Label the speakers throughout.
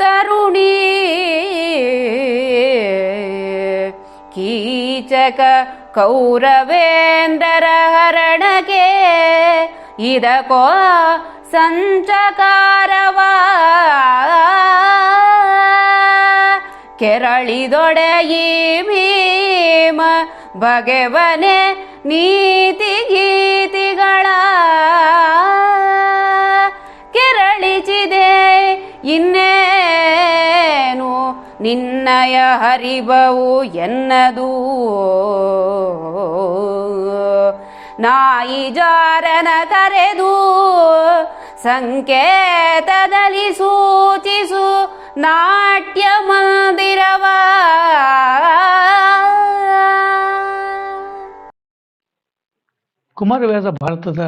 Speaker 1: ತರುಣಿ ಕೀಚಕ ಕೌರವೇಂದ್ರರ ಹರಣಕ್ಕೆ ಇದಕೋ ಸಂಚಕಾರವ ಕೆರಳಿದೊಡೆಯಿ ಭೀಮ ಭಗವನೆ ನೀತಿ ಗೀತಿಗಳ ಕೆರಳಿಸಿದೆ ಇನ್ನೇನು ನಿನ್ನಯ ಹರಿಬವು ಎನ್ನದು ನಾಯಿ ಜಾರನ ಕರೆದು ಸಂಕೇತದಲ್ಲಿ ಸೂಚಿಸು ನಾಟ್ಯ ಮಂದಿರವ.
Speaker 2: ಕುಮಾರವ್ಯಾಸ ಭಾರತದ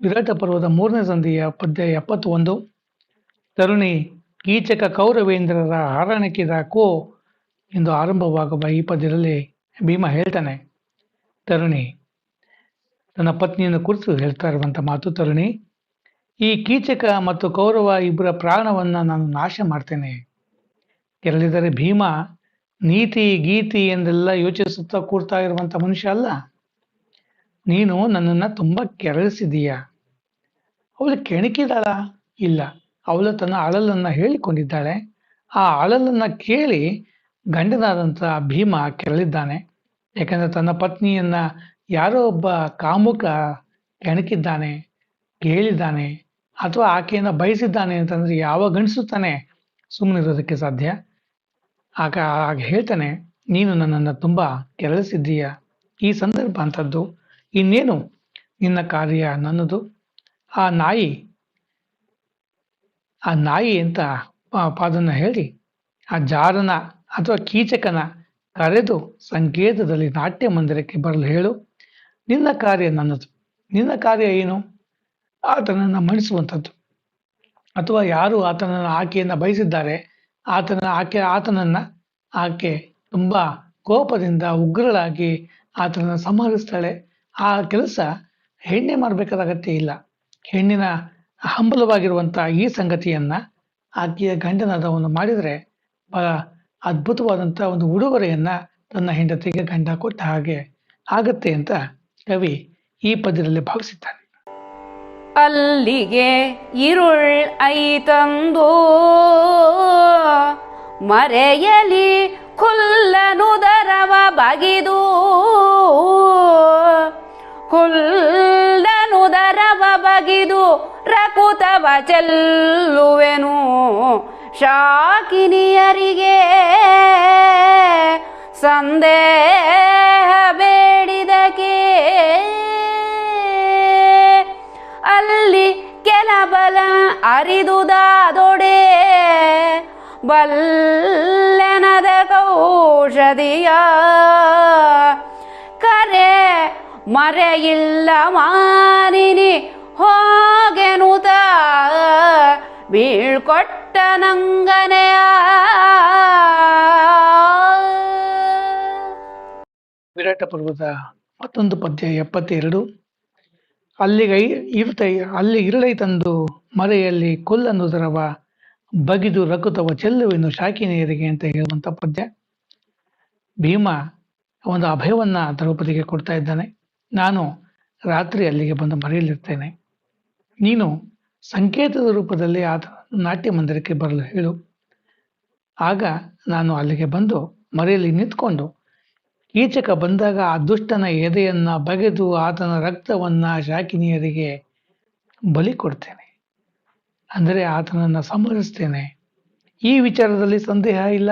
Speaker 2: ವಿರಾಟ ಪರ್ವದ 3ನೇ ಸಂಧಿಯ ಪದ್ಯ 71. ತರುಣಿ ಕೀಚಕ ಕೌರವೇಂದ್ರರ ಹರಣಕ್ಕಿದಾಕೋ ಎಂದು ಆರಂಭವಾಗುವ ಈ ಪದ್ಯದಲ್ಲಿ ಭೀಮ ಹೇಳ್ತಾನೆ. ತರುಣಿ ತನ್ನ ಪತ್ನಿಯನ್ನು ಕುರಿತು ಹೇಳ್ತಾ ಇರುವಂಥ ಮಾತು. ತರುಣಿ, ಈ ಕೀಚಕ ಮತ್ತು ಕೌರವ ಇಬ್ಬರ ಪ್ರಾಣವನ್ನು ನಾನು ನಾಶ ಮಾಡ್ತೇನೆ. ಕೆರಳಿದರೆ ಭೀಮ ನೀತಿ ಗೀತಿ ಎಂದೆಲ್ಲ ಯೋಚಿಸುತ್ತಾ ಕೂರ್ತಾ ಇರುವಂಥ ಮನುಷ್ಯ ಅಲ್ಲ. ನೀನು ನನ್ನನ್ನು ತುಂಬ ಕೆರಳಿಸಿದೀಯ. ಅವಳು ಕೆಣಕಿದಾಳ? ಇಲ್ಲ, ಅವಳು ತನ್ನ ಅಳಲನ್ನು ಹೇಳಿಕೊಂಡಿದ್ದಾಳೆ. ಆ ಅಳಲನ್ನು ಕೇಳಿ ಗಂಡನಾದಂಥ ಭೀಮ ಕೆರಳಿದ್ದಾನೆ. ಯಾಕಂದರೆ ತನ್ನ ಪತ್ನಿಯನ್ನು ಯಾರೋ ಒಬ್ಬ ಕಾಮುಕ ಕೆಣಕಿದ್ದಾನೆ, ಕೇಳಿದ್ದಾನೆ, ಅಥವಾ ಆಕೆಯನ್ನು ಬಯಸಿದ್ದಾನೆ ಅಂತಂದರೆ ಯಾವ ಗಂಡಸು ತಾನೆ ಸುಮ್ಮನಿರೋದಕ್ಕೆ ಸಾಧ್ಯ? ಆಗ ಹೇಳ್ತಾನೆ, ನೀನು ನನ್ನನ್ನು ತುಂಬ ಕೆರಳಿಸಿದ್ದೀಯ. ಈ ಸಂದರ್ಭ ಅಂಥದ್ದು. ಇನ್ನೇನು ನಿನ್ನ ಕಾರ್ಯ ನನ್ನದು. ಆ ನಾಯಿ ಅಂತ ಪಾದನ್ನ ಹೇಳಿ ಆ ಜಾರನ ಅಥವಾ ಕೀಚಕನ ಕರೆದು ಸಂಕೇತದಲ್ಲಿ ನಾಟ್ಯ ಮಂದಿರಕ್ಕೆ ಬರಲು ಹೇಳು. ನಿನ್ನ ಕಾರ್ಯ ನನ್ನದು. ನಿನ್ನ ಕಾರ್ಯ ಏನು? ಆತನನ್ನು ಮಣಿಸುವಂಥದ್ದು, ಅಥವಾ ಯಾರು ಆಕೆಯನ್ನು ಬಯಸಿದ್ದಾರೆ ಆತನನ್ನು ಆಕೆ ತುಂಬ ಕೋಪದಿಂದ ಉಗ್ರಳಾಗಿ ಆತನನ್ನು ಸಂಹರಿಸ್ತಾಳೆ. ಆ ಕೆಲಸ ಹೆಣ್ಣೆ ಮಾಡಬೇಕಾದ ಅಗತ್ಯ ಇಲ್ಲ. ಹೆಣ್ಣಿನ ಹಂಬಲವಾಗಿರುವಂಥ ಈ ಸಂಗತಿಯನ್ನು ಆಕೆಯ ಗಂಡನಾದವನು ಮಾಡಿದರೆ ಬಹಳ ಅದ್ಭುತವಾದಂಥ ಒಂದು ಉಡುಗೊರೆಯನ್ನು ತನ್ನ ಹೆಂಡತಿಗೆ ಗಂಡ ಕೊಟ್ಟ ಹಾಗೆ ಆಗತ್ತೆ ಅಂತ ಕವಿ ಈ ಪದ್ಯದಲ್ಲಿ ಭಾವಿಸಿದ್ದಾನೆ.
Speaker 1: ಅಲ್ಲಿಗೆ ಇರುಳ್ ಐತಂದು ಮರೆಯಲಿ ಖುಲ್ಲನುದರವ ಬಗಿದು ಹುಲ್ಲನುದರವ ಬಗಿದು ರಕುತವ ಚೆಲ್ಲುವೆನು ಶಾಕಿನಿಯರಿಗೆ ಸಂದೇಹ ಬೇಡಿದಕ್ಕೆ. ಅಲ್ಲಿ ಕೆಲ ಬಲ ಅರಿದುದಾದೊಡೆ ಬಲ್ಲೆನದ ಕೌಷಧಿಯ ಕರೆ ಮರೆಯಿಲ್ಲ ಮಾನಿನಿ ಹೋಗೆನುತ ಬೀಳ್ಕೊಟ್ಟ ನಂಗನೆಯ.
Speaker 2: ವಿರಾಟ ಪರ್ವದ ಮತ್ತೊಂದು ಪದ್ಯ 72. ಅಲ್ಲಿ ಇರುಳೈ ತಂದು ಮರೆಯಲ್ಲಿ ಕೊಲ್ಲನುದರವ ಬಗಿದು ರಕುತವ ಚೆಲ್ಲುವೆನು ಶಾಕಿನಿಯರಿಗೆ ಅಂತ ಹೇಳುವಂಥ ಪದ್ಯ. ಭೀಮ ಒಂದು ಅಭಯವನ್ನ ದ್ರೌಪದಿಗೆ ಕೊಡ್ತಾ ಇದ್ದಾನೆ. ನಾನು ರಾತ್ರಿ ಅಲ್ಲಿಗೆ ಬಂದು ಮರೆಯಲಿರ್ತೇನೆ. ನೀನು ಸಂಕೇತದ ರೂಪದಲ್ಲಿ ನಾಟ್ಯ ಮಂದಿರಕ್ಕೆ ಬರಲು ಹೇಳು. ಆಗ ನಾನು ಅಲ್ಲಿಗೆ ಬಂದು ಮರೆಯಲ್ಲಿ ನಿಂತ್ಕೊಂಡು ಕೀಚಕ ಬಂದಾಗ ಆ ದುಷ್ಟನ ಎದೆಯನ್ನ ಬಗೆದು ಆತನ ರಕ್ತವನ್ನ ಶಾಕಿನಿಯರಿಗೆ ಬಲಿ ಕೊಡ್ತೇನೆ. ಅಂದರೆ ಆತನನ್ನು ಸಂಹರಿಸ್ತೇನೆ. ಈ ವಿಚಾರದಲ್ಲಿ ಸಂದೇಹ ಇಲ್ಲ.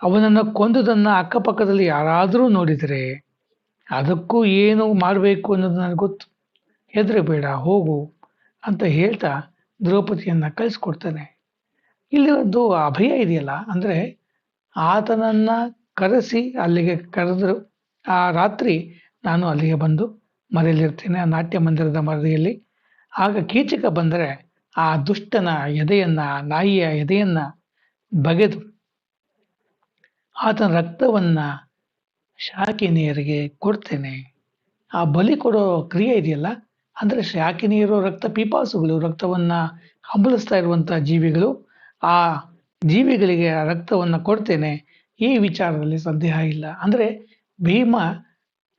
Speaker 2: ಅವನನ್ನು ಕೊಂದುದನ್ನು ಅಕ್ಕಪಕ್ಕದಲ್ಲಿ ಯಾರಾದರೂ ನೋಡಿದರೆ ಅದಕ್ಕೂ ಏನು ಮಾಡಬೇಕು ಅನ್ನೋದು ನನಗೆ ಗೊತ್ತು. ಹೆದರಬೇಡ, ಹೋಗು ಅಂತ ಹೇಳ್ತಾ ದ್ರೌಪದಿಯನ್ನು ಕಳಿಸ್ಕೊಡ್ತಾನೆ. ಇಲ್ಲಿ ಒಂದು ಅಭಯ ಇದೆಯಲ್ಲ, ಅಂದರೆ ಆತನನ್ನು ಕರೆಸಿ ಅಲ್ಲಿಗೆ ಕರೆದರು. ಆ ರಾತ್ರಿ ನಾನು ಅಲ್ಲಿಗೆ ಬಂದು ಮರೆಯಲ್ಲಿರ್ತೇನೆ, ಆ ನಾಟ್ಯ ಮಂದಿರದ ಮರೆಯಲ್ಲಿ. ಆಗ ಕೀಚಕ ಬಂದರೆ ಆ ದುಷ್ಟನ ಎದೆಯನ್ನ, ನಾಯಿಯ ಎದೆಯನ್ನ ಬಗೆದು ಆತನ ರಕ್ತವನ್ನ ಶಾಕಿನಿಯರಿಗೆ ಕೊಡ್ತೇನೆ. ಆ ಬಲಿ ಕೊಡೋ ಕ್ರಿಯೆ ಇದೆಯಲ್ಲ, ಅಂದರೆ ಶಾಕಿನಿಯರು ರಕ್ತ ಪಿಪಾಸುಗಳು, ರಕ್ತವನ್ನ ಹಂಬಲಿಸ್ತಾ ಇರುವಂಥ ಜೀವಿಗಳು. ಆ ಜೀವಿಗಳಿಗೆ ಆ ರಕ್ತವನ್ನು ಕೊಡ್ತೇನೆ, ಈ ವಿಚಾರದಲ್ಲಿ ಸಂದೇಹ ಇಲ್ಲ. ಅಂದರೆ ಭೀಮ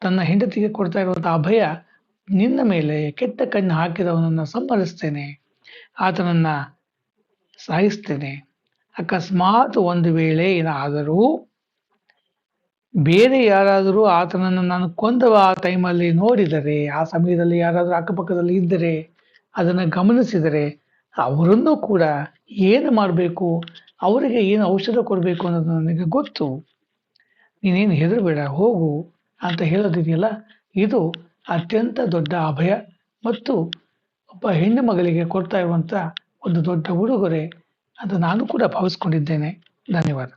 Speaker 2: ತನ್ನ ಹೆಂಡತಿಗೆ ಕೊಡ್ತಾ ಇರುವಂತಹ ಅಭಯ, ನಿನ್ನ ಮೇಲೆ ಕೆಟ್ಟ ಕಣ್ಣು ಹಾಕಿದವನನ್ನು ಸಂಹರಿಸ್ತೇನೆ, ಆತನನ್ನ ಸಾಯಿಸ್ತೇನೆ. ಅಕಸ್ಮಾತ್ ಒಂದು ವೇಳೆ ಏನಾದರೂ ಬೇರೆ ಯಾರಾದರೂ ಆತನನ್ನು ನಾನು ಕೊಂದವ ಆ ಟೈಮಲ್ಲಿ ನೋಡಿದರೆ, ಆ ಸಮಯದಲ್ಲಿ ಯಾರಾದರೂ ಅಕ್ಕಪಕ್ಕದಲ್ಲಿ ಇದ್ದರೆ, ಅದನ್ನು ಗಮನಿಸಿದರೆ, ಅವರನ್ನು ಕೂಡ ಏನು ಮಾಡಬೇಕು, ಅವರಿಗೆ ಏನು ಔಷಧ ಕೊಡಬೇಕು ಅನ್ನೋದು ನನಗೆ ಗೊತ್ತು. ನೀನೇನು ಹೆದರಬೇಡ, ಹೋಗು ಅಂತ ಹೇಳೋದಿದೆಯಲ್ಲ, ಇದು ಅತ್ಯಂತ ದೊಡ್ಡ ಅಭಯ ಮತ್ತು ಒಬ್ಬ ಹೆಣ್ಣು ಮಗಳಿಗೆ ಕೊಡ್ತಾ ಇರುವಂಥ ಒಂದು ದೊಡ್ಡ ಉಡುಗೊರೆ ಅಂತ ನಾನು ಕೂಡ ಭಾವಿಸ್ಕೊಂಡಿದ್ದೇನೆ. ಧನ್ಯವಾದ.